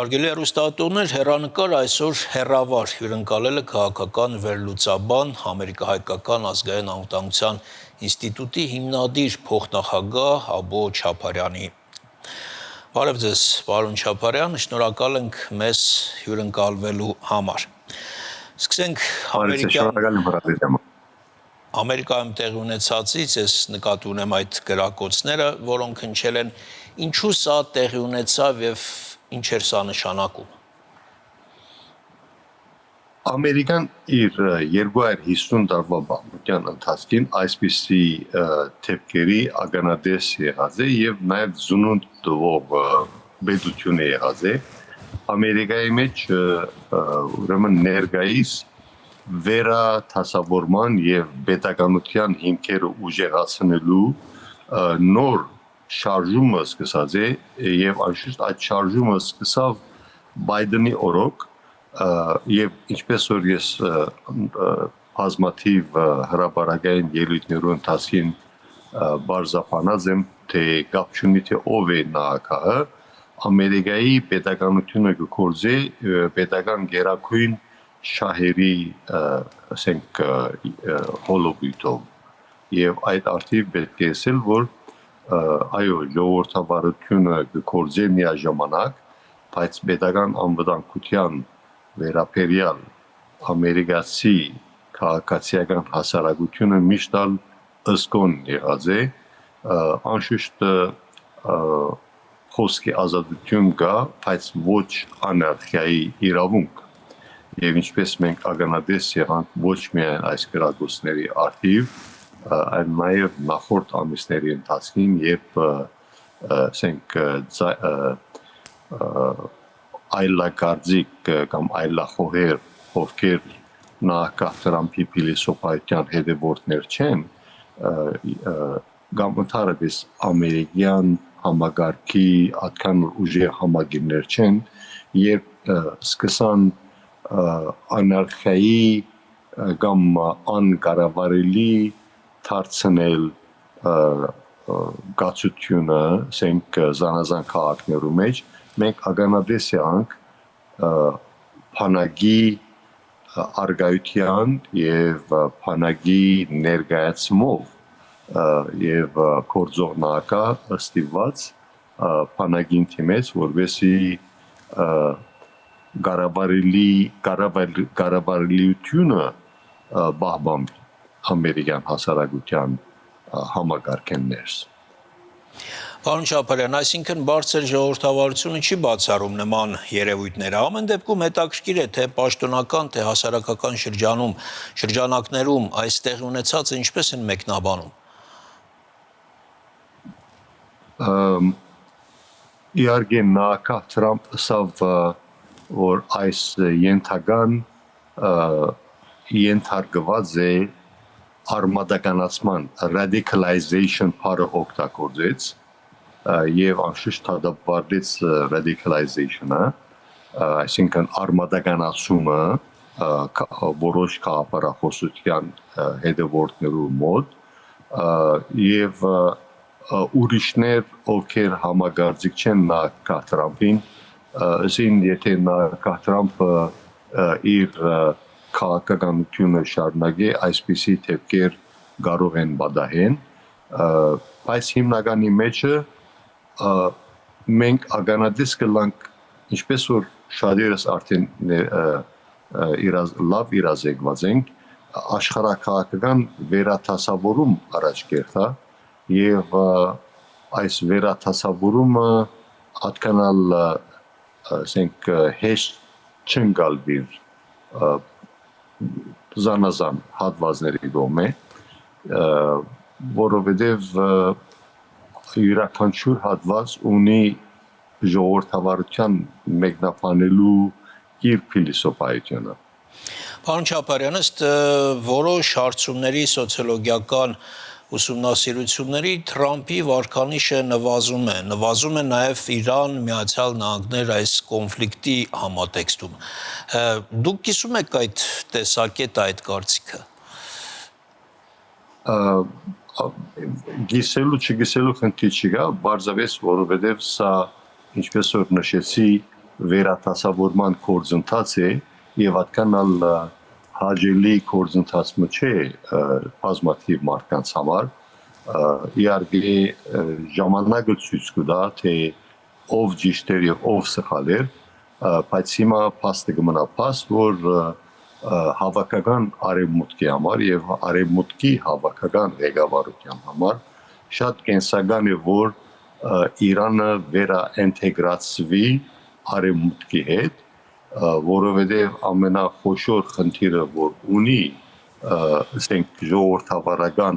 Հարգելի հեռուստատողներ, հեռանկար այսօր հեռավար հյուրընկալել է քաղաքական վերլուծաբան, ամերիկահայկական ազգային անվտանգության ինստիտուտի հիմնադիր փոխնախագահ Աբո Չապարյանի։ Բարև ձեզ, պարոն Չապարյան, շնորհակալ ենք մեզ հյուրընկալվելու համար։ Սկսենք Ամերիկայում տեղի ունեցածից, ես նկատի ունեմ այդ գրակոչները, որոնք հնչել են, ինչու սա տեղի ունեցավ եւ ինչ էր սա նշանակում։ Ամերիկան իր 250 տարվա պատմության ընթացքին այսպիսի թեփքերի ականատես եղած է եւ նաեւ զունունդ տվող պետություն է եղած է։ Ամերիկայի մեջ ուրեմն ներկայիս վերաթասավորման եւ պետականության հիմքերը ուժեղացնելու նոր շարժումը սկսած է եւ անշուշտ այդ շարժումը սկսավ Բայդենի օրոք եւ ինչպես որ ես բազմաթիվ հրապարակային ելույթներու ընթացքին բարձրացած եմ թե կապ չունի թե ով է նախագահը Ամերիկայի պետականությունը գործի պետական գերակույն շահերի ասենք հոլովիտով եւ այդ արդիվ պետք է ասել որ այո ժողովրդավարությունը գործի միաժամանակ բայց պետական անվտանգության վերաբերյալ ամերիկացի քաղաքացիական հասարակությունը միշտ ըսկոն եղած է անշուշտ խոսքի ազատություն կա բայց ոչ անարխիայի իրավունք եւ ինչպես մենք ականատես եղանք ոչ միայն այս գրակոչների արդիվ այլ նաեւ նախորդ ամիսների ընթացքին երբ ասենք այլակարծիք կամ այլախոհեր ովքեր նախագահ Թրամփի փիլիսոփայության հետևորդներ չեն կամ ընդհանրապես ամերիկյան համագարկի այդքան ուժեղ համագիրներ չեն երբ սկսան անարխիայի կամ անկառավարելի դարձնել գացությունը ասենք զանազան քաղաքներու մեջ մենք ականատես ենք բանակի արգայության եւ բանակի ներկայացումով եւ կորձողնակա ստիված բանակին թիմեց որովհետեւ Գարաբարելիությունը բահբամբի ամերիկյան հասարակության համագարկեններս։ Պարոն Չապարյան, այսինքն բարձր ժողովրդավարությունը չի բացառում նման երևույթները։ Ամեն դեպքում հետաքրքիր է թե պաշտոնական, թե հասարակական շրջանակներում այստեղ ունեցածը ինչպես են մեկնաբանում։ Իհարկե նախագահ Թրամփ ասավ որ այս ենթական ենթարկված է արմատականացման radicalization բառը օգտագործեց եւ անշուշտ դադարեց radicalization-ը այսինքն արմատականացումը որոշ քաղաքապարախոսության հետևորդներու մոտ եւ ուրիշներ ովքեր համագործիկ չեն նախագահ Թրամփին ասին եթե նախագահ Թրամփը իր քաղաքականությունը շարունակի այսպիսի թեփքեր կարող են բադահեն բայց հիմնականի մեջը մենք ականատես կլանք ինչպես որ շատերս արդեն լավ իրազեկված ենք աշխարհակաղակական վերաթասավորում առաջ կերտա եւ այս վերաթասավորումը հատկանալ ասենք հեշտ չընկալվիր զանազան հատվածների կողմէ որովհետեւ յուրաքանչյուր հատված ունի ժողովրդավարության մեկնաբանելու իր փիլիսոփայությունը Պարոն Չապարյան, ըստ որոշ հարցումների սոցիոլոգիական ուսումնասիրությունների Թրամփի վարկանիշը նվազում է նաև Իրան, Միացյալ Նահանգներ այս կոնֆլիկտի համատեքստում։ Դուք կիսում եք այդ տեսակետը, այդ կարծիքը։ Գիսելու չգիսելու խնդիր չկա, բարձավես, որովհետև սա, ինչպես որ նշեցի, վերատասավորման գործընթաց է եւ հատկանալ հաջելի գործընթացը չէ բազմաթիվ մարդկանց համար, իհարկե ժամանակը ցույց կտա, թե ով ճիշտ էր եւ ով սխալ էր, բայց հիմա փաստը կմնա փաստ, որ հավաքական արևմուտքի համար եւ արևմուտքի հավաքական ղեկավարության համար շատ կենսական է, որ Իրանը վերաինտեգրացվի արևմուտքի հետ, որովհետև ամենախոշոր խնդիրը, որ ունի, ասենք ժողովրդավարական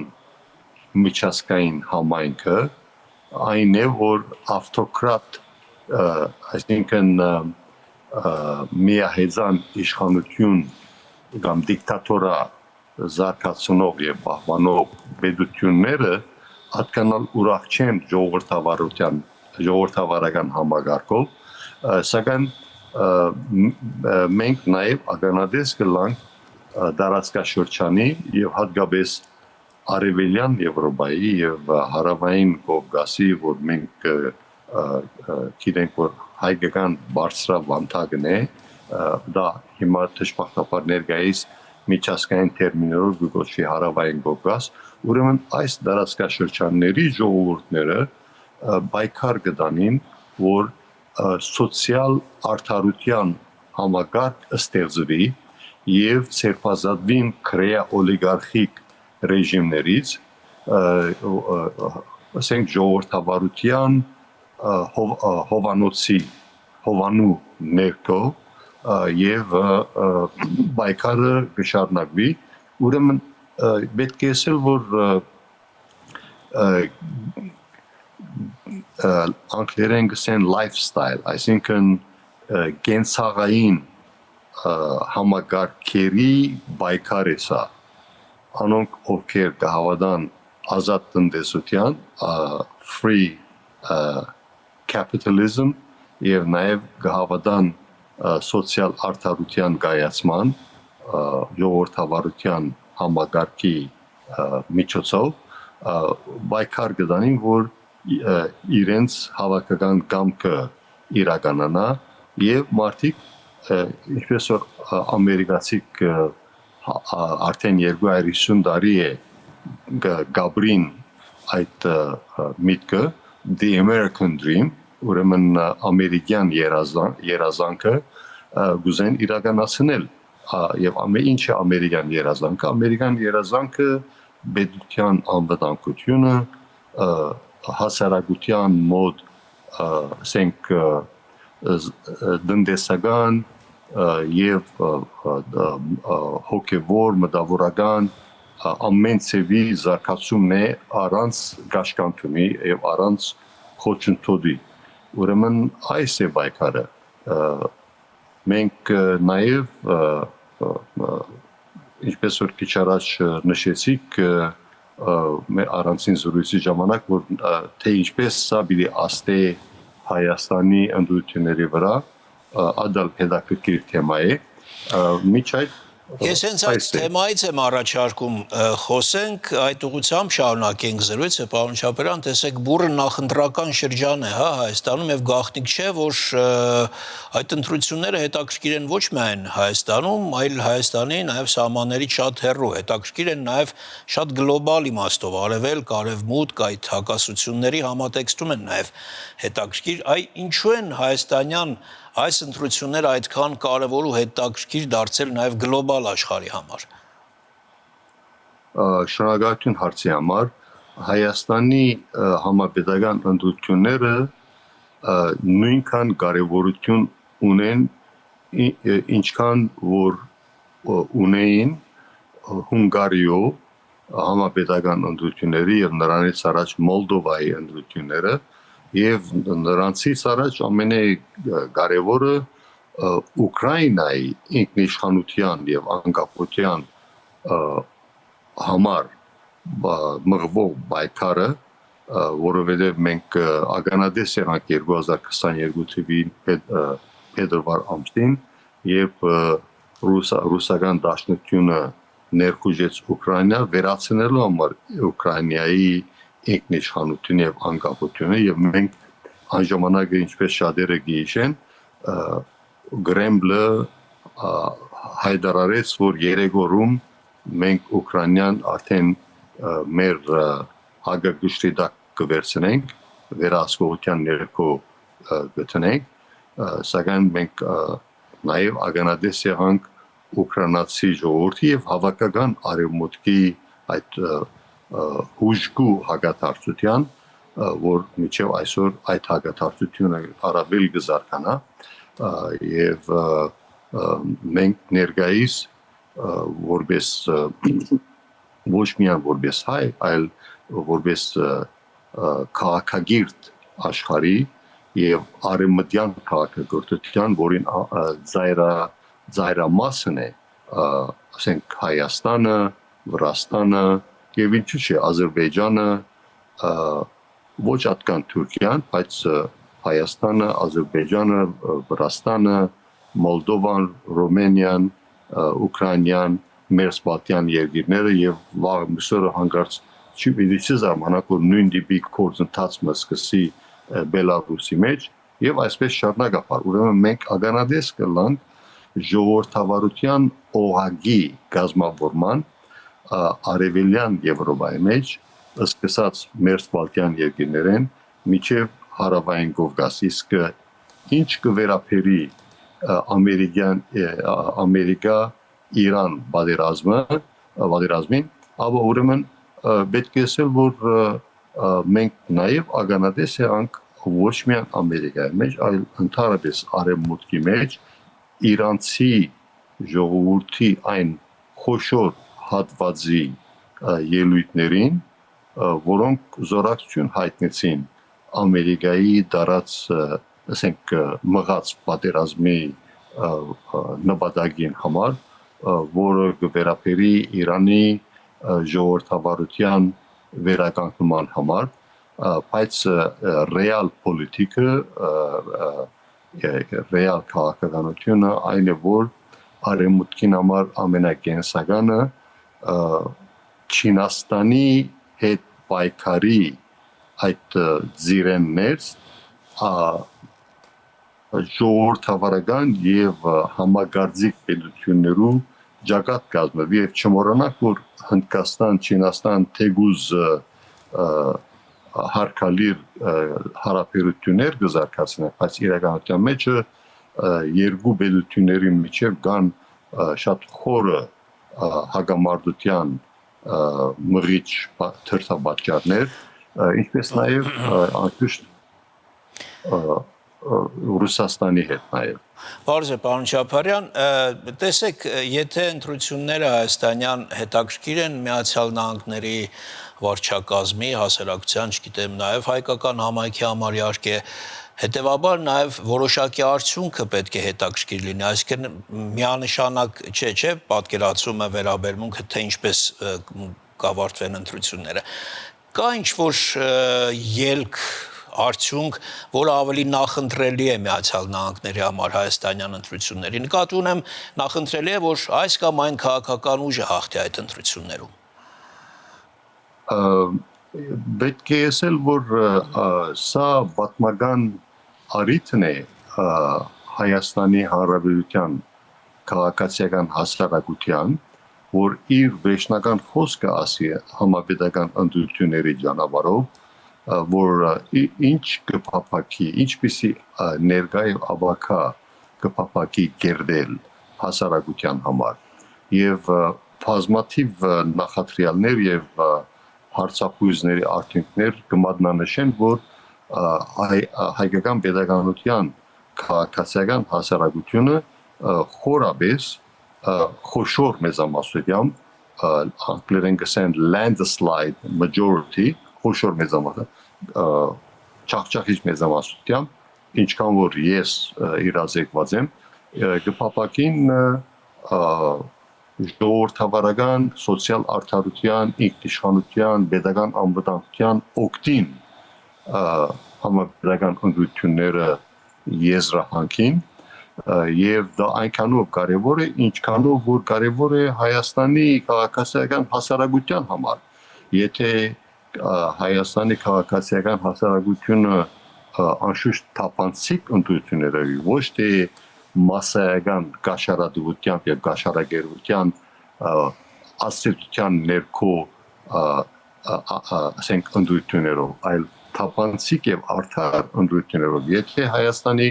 միջազգային համայնքը, այն է, որ ավտոկրատ, այսինքն միահեծան իշխանություն կամ դիկտատորա զարգացնող եւ պահպանող պետությունները հատկանալ ուրախ չեն ժողովրդավարական համագարկով, սակայն մենք նաեւ ականատես կլանք տարածքաշրջանի եւ հատկապես Արևելյան Եվրոպայի եւ Հարավային Կովկասի, որ մենք գիտենք, որ հայկական բարձրավանդակն է, դա հիմա դժբախտաբար ներկայիս միջազգային տերմիններով գոչվի Հարավային Կովկաս, ուրեմն այս տարածքաշրջանների ժողովուրդները պայքար կտանին, որ սոցիալ արդարության համագարկ ստեղծվի եւ ցերպազատվին քրեա օլիգարխիկ ռեժիմներից, ասենք ժողովրդավարության հովանու ներքո եւ պայքարը կշարունակվի, ուրեմն պետք է ասել, որ անգլերեն գսեն lifestyle, այսինքն կենցաղային համագարկերի պայքար է սա, անոնք ովքեր կհավատան ազատ տնտեսության, free capitalism եւ նաեւ կհավատան սոցիալ արդարության կայացման, ժողովրդավարության համագարկի միջոցով պայքար կտանին, որ իրենց հավաքական կամքը իրականանա եւ մարդիկ, ինչպես որ ամերիկացիք արդեն 250 տարի է գաբրին այդ միտքը, the American dream, ուրեմն ամերիկյան երազանքը գուզեն իրականացնել եւ ինչը ամերիկյան երազանքը պետության անվտանգությունը, հասարակության մոտ ասենք տնտեսական եւ հոգեվոր մտավորական ամեն ծևի զարգացումն է առանց գաշկանթումի եւ առանց խոչընդոտի, ուրեմն այս է պայքարը, մենք նաեւ ինչպես որ քիչ առաջ նշեցիք առանցին զրույցի ժամանակ, որ թե ինչպես սա պիտի աստե Հայաստանի ընդդիմությունների վրա, ադալ հետաքրքիր թեմա է, միջ այդ Ես հենց այդ թեմայից եմ առաջարկում խոսենք, այդ ուղղությամբ շարունակենք զրույցը, պարոն Չապարյան, տեսեք, բուռը նախընտրական շրջան է, հա, Հայաստանում եւ գաղտնիք չէ, որ այդ ընտրությունները հետաքրքիր են ոչ միայն Հայաստանում, այլ Հայաստանի նաեւ սահմաններից շատ հեռու, հետաքրքիր են նաեւ շատ գլոբալ իմաստով, արևելք, արևմուտք, այդ հակասությունների համատեքստում են նաեւ հետաքրքիր, ինչու են հայաստանյան այս ընտրությունները այդքան կարևոր ու հետաքրքիր դարձել նաև գլոբալ աշխարհի համար։ Շնորհակալություն հարցի համար։ Հայաստանի համապետական ընտրությունները նույնքան կարևորություն ունեն, ինչքան որ ունեին Հունգարիո համապետական ընտրությունները եւ նրանից առաջ Մոլդովայի ընտրությունները եւ նրանցից առաջ ամենակարևորը Ուկրաինայի ինքնիշխանության եւ անկախության համար մղվող բայկարը, որովհետև մենք ականադես եղանք 2022 թվին փետրվար ամսին, երբ ռուսական դաշնությունը ներխուժեց Ուկրաինա, վերացնելու համար Ուկրաինայի ինքնիշխանությունը եւ անկախությունը, եւ մենք անժամանակ ինչպես շատերը գիտեն, Գրեմլը հայտարարեց, որ 3 օրում մենք Ուկրաինան արդեն մեր հագագշտի տակ կվերցնենք, վերահսկողության ներքո գտնենք, սակայն մենք նաև ականատես եղանք ուկրաինացի ժողովրդի եւ հավաքական արևմուտքի այդ հուժկու հագաթարցության, որ մինչև այսօր այդ հագաթարցությունը առավել կզարգանա եւ մենք ներկայիս որպես ոչ միայն որպես հայ, այլ որպես քաղաքագիրտ աշխարհի եւ արևմտյան քաղաքագործության, որին ծայրամասն է, ասենք Հայաստանը, Վրաստանը եւ ինչու՞ չէ Ադրբեջանը, ոչ ատկան Թուրքիան, բայց Հայաստանը, Ադրբեջանը, Վրաստանը, Մոլդովան, Ռումենիան, Ուկրաինան, Մերսպալտյան երկիրները եւ վաղ մսորը հանգարց չի պիտի զարմանաք, որ նույն տիպի գործընթացը սկսի Բելարուսի մեջ եւ այսպես շարունակապար։ Ուրեմն մենք ականադես կլանք ժողովրդավարության օղագի գազմավորման արևելյան Եվրոպայի մեջ, սկսած Մերսպալտյան երկիրներեն միջև հարավային Կովկաս, իսկ ինչ կվերապերի Ամերիկա-Իրան պատերազմին, ապա ուրեմն պետք է ասել, որ մենք նաև ականատես եղանք ոչ միայն Ամերիկայի մեջ, այլ ընդհանրապես արևմուտքի մեջ իրանցի ժողովրդի այն խոշոր հատվածի ելույթներին, որոնք զորակցություն հայտնեցին Ամերիկայի դարած, ասենք, մղած պատերազմի նպատակին համար, որը կվերապերի Իրանի ժողովրդավարության վերականգնման համար, բայց ռեալ պոլիտիկը, ռեալ քաղաքականությունը այն է, որ արևմուտքին համար ամենակենսականը Չինաստանի հետ պայքարի այդ ձիրեններ ժողովրդավարական եւ համագործիկ պետություններու ճակատ կազմվի եւ չմոռանանք, որ Հնդկաստան, Չինաստան թեգուզ հարկալիր հարաբերություններ կզարգացնեն, բայց իրականության մեջ երկու պետությունների միջև կան շատ խորը հագամարտության մղիչ թրթաբաճարներ, ինչպես նաև անշուշտ Ռուսաստանի հետ նաև։ Պարզ է, պարոն Չապարյան, տեսեք, եթե ընտրությունները հայաստանյան հետաքրքիր են Միացյալ Նահանգների վարչակազմի, հասարակության, չգիտեմ, նաև հայկական համայնքի համար իհարկե, հետևաբար նաև որոշակի արդյունքը պետք է հետաքրքիր լինի, այսինքն միանշանակ չէ, պատկերացումը վերաբերմունքը, թե ինչպես կավարտվեն ընտրությունները։ Կա ինչ-որ ելք, արդյունք, որը ավելի նախընտրելի է Միացյալ Նահանգների համար հայաստանյան ընտրությունների։ Նկատի ունեմ, նախընտրելի է, որ այս կամ այն քաղաքական ուժը հաղթի այդ ընտրություններում։ Պետք է ասել, որ սա պատմական առիթն է Հայաստանի Հանրապետության քաղաքացիական հասարակության, որ իր վերջնական խոսքը ասի համապետական ընտրությունների ճանապարհով, որ ինչ կփափակի, ինչպիսի ներկա եւ աբակա կփափակի գերդել հասարակության համար եւ բազմաթիվ նախադրյալներ եւ հարցախույզների արդյունքներ կմատնանշեն, որ հայկական պետականության քաղաքացիական հասարակությունը խորապես խոշոր մեծամասնությամբ անգլերեն կսեն landslide majority խոշոր մեծամասնությամբ չախչախիչ մեծամասնությամբ ինչքան որ ես իրազեկված եմ կփափակին ժողովրդավարական, սոցիալ արդարության, ինքնիշխանության, pedagogan անվտանգության օգտին համապետական ընդդությունները եզրահանգին եւ դա այնքանով կարեւոր է, ինչքանով որ կարեւոր է Հայաստանի քաղաքացիական հասարակության համար։ Եթե Հայաստանի քաղաքացիական հասարակությունը անշուշտ թափանցիկ ընդդություններով ոչ թե մասսայական գաշարադվությամբ եւ գաշարագերության ասոցիացիան ներքո ասենք ընդդություններով, այլ թափանցիկ եւ արդար ընդդություններով, եթե Հայաստանի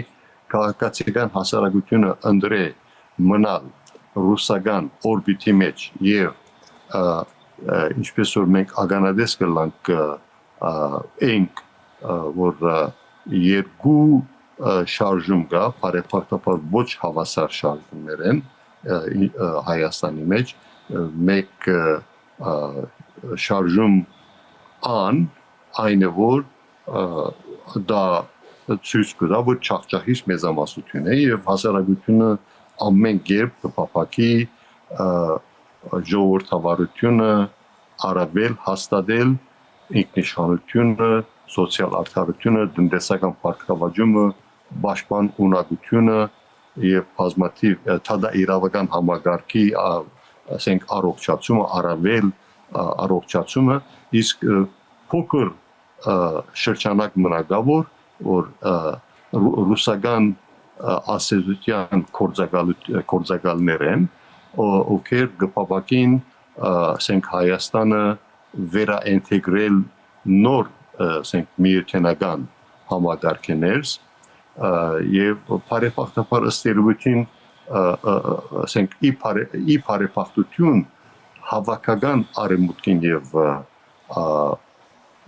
քաղաքացիական հասարակությունը ընդրե մնալ ռուսական օրբիտի մեջ եւ ինչպես որ մենք ագանադես կլանք ենք որ երկու շարժում կա, բարեփոխաբար ոչ հավասար շարժումներ են Հայաստանի մեջ, մեկ շարժում այն է որ դա ցույց կտա, որ չախճախից մեծամասնություն է եւ հասարակությունը ամեն կերպ կփափակի ժողովրդավարությունը առավել հաստատել ինքնիշխանությունը, սոցիալ արդարությունը, տնտեսական բարգավաճումը, պաշտպան ունակությունը եւ բազմաթիվ իրավական համագարկի ասենք առողջացումը, առավել առողջացումը, իսկ փոքր շրջանակ մնագավոր որ ռուսական ասոցիացիան կորձակալներ են, ովքեր գփապակին ասենք Հայաստանը վերաինտեգրել նոր ասենք միութենական համագարկներ եւ բարեփոխաբար ըստերության ասենք ի բարեփոխություն հավաքական արեմուտքին եւ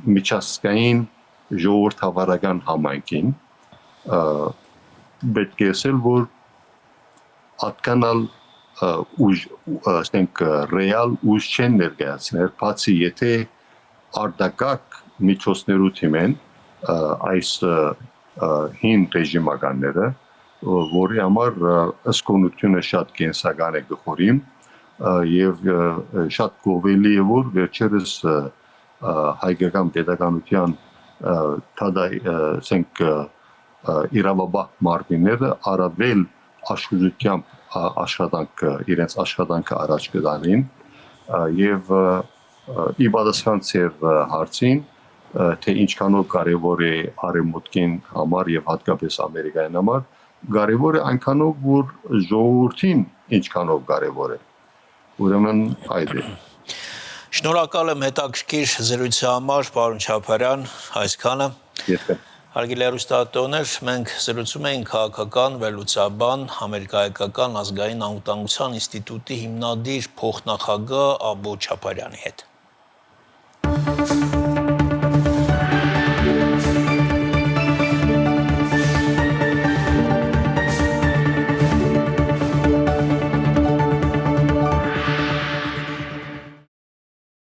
միջազգային ժողովրդավարական համայնքին պետք է ասել որ ատկանալ ասենք ռեալ ուժ չեն ներկայացնել բացի եթե արտակարգ միջոցներու թիմեն այս հին ռեժիմականները որի համար ըսկոնությունը շատ կենսական է գխորիմ եւ շատ գովելի է որ վերջերս հայկական pedagoganության ասենք իրավաբան մարմինները առավել աշխուժությամբ իրենց աշխատանքը առաջ կդանին եւ ի պատասխան ծեր հարցին թե ինչքանով կարեւոր է արևմուտքին համար եւ հատկապես ամերիկայի համար կարեւոր է այնքանով որ ժողովրդին ինչքանով կարեւոր է ուրեմն այդ է Շնորհակալ եմ հետաքրքիր զրույցի համար, պարոն Չապարյան, այսքանը։ Հարգելի հեռուստատոներ, մենք զրուցում էինք քաղաքական վերլուծաբան, ամերիկայական ազգային անվտանգության ինստիտուտի հիմնադիր փոխնախագահ Աբո Չապարյանի հետ։